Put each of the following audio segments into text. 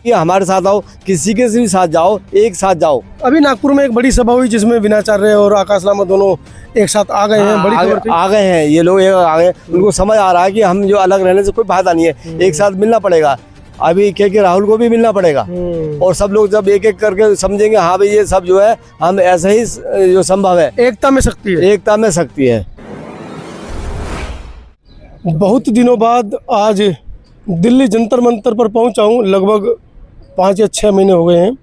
कि हमारे साथ आओ, किसी के भी साथ जाओ, एक साथ जाओ। अभी नागपुर में एक बड़ी सभा हुई जिसमें विनाचार्य और आकाश लामा दोनों एक साथ आ गए हैं। बड़ी खबर थी। आ गए हैं ये लोग, आ गए। उनको समझ आ रहा है कि हम जो अलग रहने से कोई फायदा नहीं है, एक साथ मिलना पड़ेगा। अभी के राहुल को भी मिलना पड़ेगा और सब लोग जब एक एक करके समझेंगे हाँ भाई ये सब जो है हम ऐसा ही जो संभव है। एकता में शक्ति है। एकता में शक्ति है। बहुत दिनों बाद आज दिल्ली जंतर मंतर पर पहुंचा हूं। लगभग 5 या 6 महीने हो गए हैं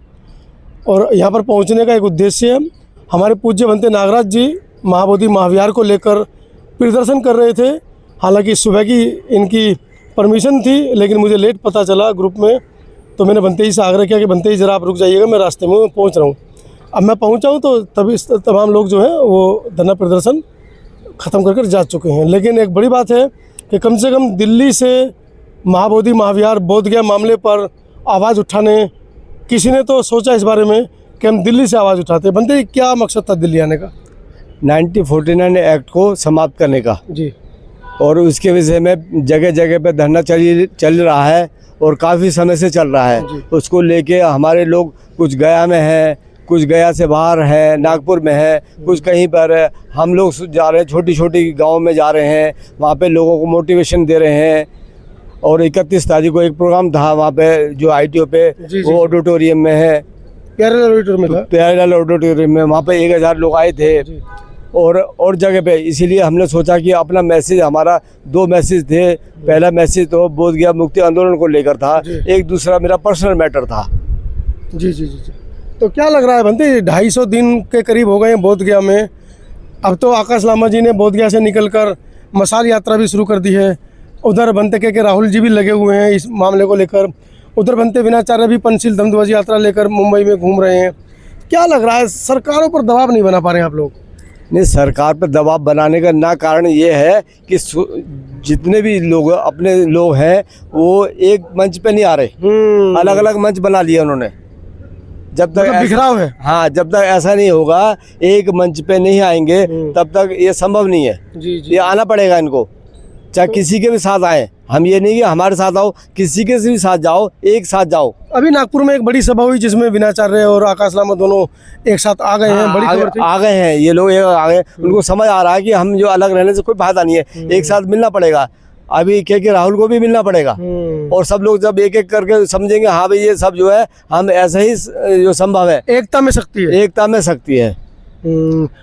और यहाँ पर पहुंचने का एक उद्देश्य है। हमारे पूज्य भंते नागराज जी महाबोधि महाविहार को लेकर प्रदर्शन कर रहे थे। हालांकि सुबह की इनकी परमिशन थी, लेकिन मुझे लेट पता चला ग्रुप में, तो मैंने भंते जी से आग्रह किया कि भंते जी ज़रा आप रुक जाइएगा, मैं रास्ते में पहुँच रहा हूँ। अब मैं पहुँचा हूँ तो तभी तमाम लोग जो हैं वो धरना प्रदर्शन ख़त्म कर जा चुके हैं। लेकिन एक बड़ी बात है कि कम से कम दिल्ली से महाबोधि महाविहार बोध गया मामले पर आवाज़ उठाने किसी ने तो सोचा इस बारे में कि हम दिल्ली से आवाज़ उठाते। भंते जी क्या मकसद था दिल्ली आने का? 1949 एक्ट को समाप्त करने का जी, और उसके विषय में जगह जगह पे धरना चल रहा है और काफ़ी समय से चल रहा है। उसको लेके हमारे लोग कुछ गया में हैं, कुछ गया से बाहर है, नागपुर में है, कुछ कहीं पर है। हम लोग जा रहे हैं, छोटी छोटी गांव में जा रहे हैं, वहाँ पे लोगों को मोटिवेशन दे रहे हैं। और 31 तारीख को एक प्रोग्राम था वहाँ पे जो ITO पे वो ऑडिटोरियम में है, प्यारेलाल ऑडिटोरियम में था। प्यारेलाल ऑडिटोरियम में वहाँ पे 1000 लोग आए थे और जगह पे। इसीलिए हमने सोचा कि अपना मैसेज, हमारा 2 मैसेज थे। पहला मैसेज तो बोध गया मुक्ति आंदोलन को लेकर था, एक दूसरा मेरा पर्सनल मैटर था। जी जी जी जी। तो क्या लग रहा है भंते, 250 दिन के करीब हो गए हैं बोध गया में। अब तो आकाश लामा जी ने बोध गया से निकलकर मशाल यात्रा भी शुरू कर दी है। उधर भंते के राहुल जी भी लगे हुए हैं इस मामले को लेकर। उधर भंते विनाचार्य भी पंचशील धम्मध्वज यात्रा लेकर मुंबई में घूम रहे हैं। क्या लग रहा है, सरकारों पर दबाव नहीं बना पा रहे हैं आप लोग? नहीं, सरकार पर दबाव बनाने का ना कारण ये है कि जितने भी लोग अपने लोग हैं वो एक मंच पे नहीं आ रहे, अलग अलग मंच बना लिया उन्होंने। जब तक बिखराव है। हाँ, जब तक ऐसा नहीं होगा, एक मंच पे नहीं आएंगे तब तक ये संभव नहीं है। जी जी। ये आना पड़ेगा इनको, चाहे किसी के भी साथ आए। हम ये नहीं कि हमारे साथ आओ, किसी के भी साथ जाओ, एक साथ जाओ। अभी नागपुर में एक बड़ी सभा हुई जिसमें विनाचार्य और आकाश लामा दोनों एक साथ आ गए हैं। बड़ी खबर थी। आ गए हैं ये लोग, आ गए। उनको समझ आ रहा है कि हम जो अलग रहने से कोई फायदा नहीं है, एक साथ मिलना पड़ेगा। अभी के राहुल को भी मिलना पड़ेगा और सब लोग जब एक एक करके समझेंगे हाँ भाई ये सब जो है हम ऐसा ही जो संभव है। एकता में शक्ति है। एकता में शक्ति है।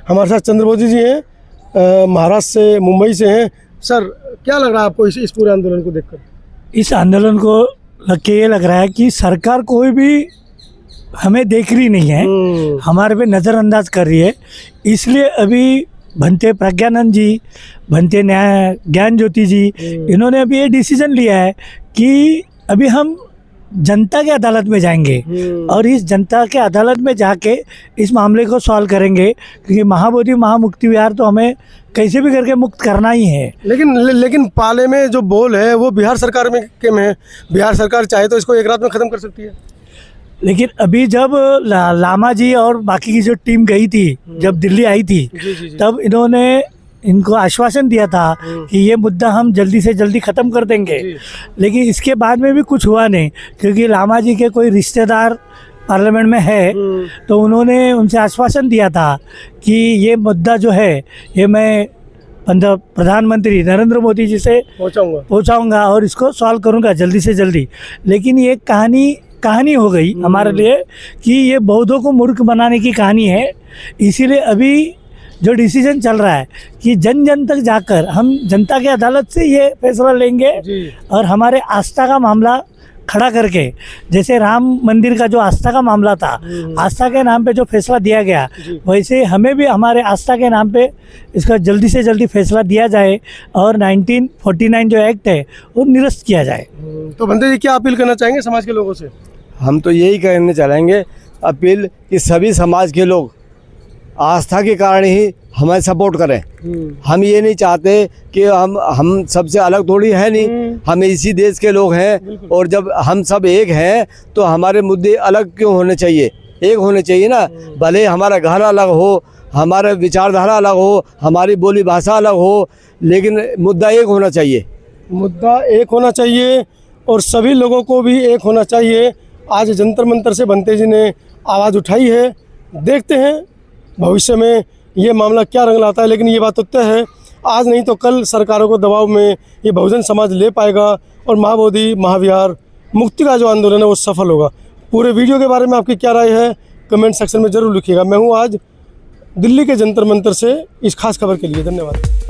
हमारे साथ चंद्रबोधी जी हैं, महाराष्ट्र से, मुंबई से हैं। सर क्या लग रहा है आपको इस पूरे आंदोलन को देखकर? इस आंदोलन को ये लग रहा है कि सरकार कोई भी हमें देख रही नहीं है, हमारे पे नज़रअंदाज कर रही है। इसलिए अभी भंते प्रज्ञानंद जी, भंते न्याय ज्ञान ज्योति जी, इन्होंने अभी ये डिसीजन लिया है कि अभी हम जनता के अदालत में जाएंगे और इस जनता के अदालत में जाके इस मामले को सॉल्व करेंगे, क्योंकि महाबोधि महामुक्ति विहार तो हमें कैसे भी करके मुक्त करना ही है। लेकिन पाले में जो बोल है वो बिहार सरकार में है। बिहार सरकार चाहे तो इसको एक रात में ख़त्म कर सकती है। लेकिन अभी जब लामा जी और बाकी की जो टीम गई थी, जब दिल्ली आई थी, तब इन्होंने इनको आश्वासन दिया था कि ये मुद्दा हम जल्दी से जल्दी ख़त्म कर देंगे। लेकिन इसके बाद में भी कुछ हुआ नहीं, क्योंकि लामा जी के कोई रिश्तेदार पार्लियामेंट में है, तो उन्होंने उनसे आश्वासन दिया था कि ये मुद्दा जो है ये मैं प्रधानमंत्री नरेंद्र मोदी जी से पहुंचाऊंगा और इसको सॉल्व करूंगा जल्दी से जल्दी। लेकिन ये कहानी हो गई हमारे लिए कि ये बौद्धों को मूर्ख बनाने की कहानी है। इसीलिए अभी जो डिसीजन चल रहा है कि जन जन तक जाकर हम जनता के अदालत से ये फैसला लेंगे और हमारे आस्था का मामला खड़ा करके, जैसे राम मंदिर का जो आस्था का मामला था, आस्था के नाम पे जो फैसला दिया गया, वैसे हमें भी हमारे आस्था के नाम पे इसका जल्दी से जल्दी फैसला दिया जाए और 1949 जो एक्ट है वो निरस्त किया जाए। तो भंते जी क्या अपील करना चाहेंगे समाज के लोगों से? हम तो यही करने चाहेंगे अपील कि सभी समाज के लोग आस्था के कारण ही हमें सपोर्ट करें। हम ये नहीं चाहते कि हम सबसे अलग थोड़ी है नहीं, हम इसी देश के लोग हैं और जब हम सब एक हैं तो हमारे मुद्दे अलग क्यों होने चाहिए, एक होने चाहिए ना। भले हमारा घर अलग हो, हमारा विचारधारा अलग हो, हमारी बोली भाषा अलग हो, लेकिन मुद्दा एक होना चाहिए। मुद्दा एक होना चाहिए और सभी लोगों को भी एक होना चाहिए। आज जंतर मंतर से बंते जी ने आवाज़ उठाई है। देखते हैं भविष्य में ये मामला क्या रंग लाता है, लेकिन ये बात तो तय है, आज नहीं तो कल सरकारों को दबाव में ये बहुजन समाज ले पाएगा और महाबोधि महाविहार मुक्ति का जो आंदोलन है वो सफल होगा। पूरे वीडियो के बारे में आपकी क्या राय है कमेंट सेक्शन में ज़रूर लिखिएगा। मैं हूँ आज दिल्ली के जंतर मंतर से इस खास खबर के लिए। धन्यवाद।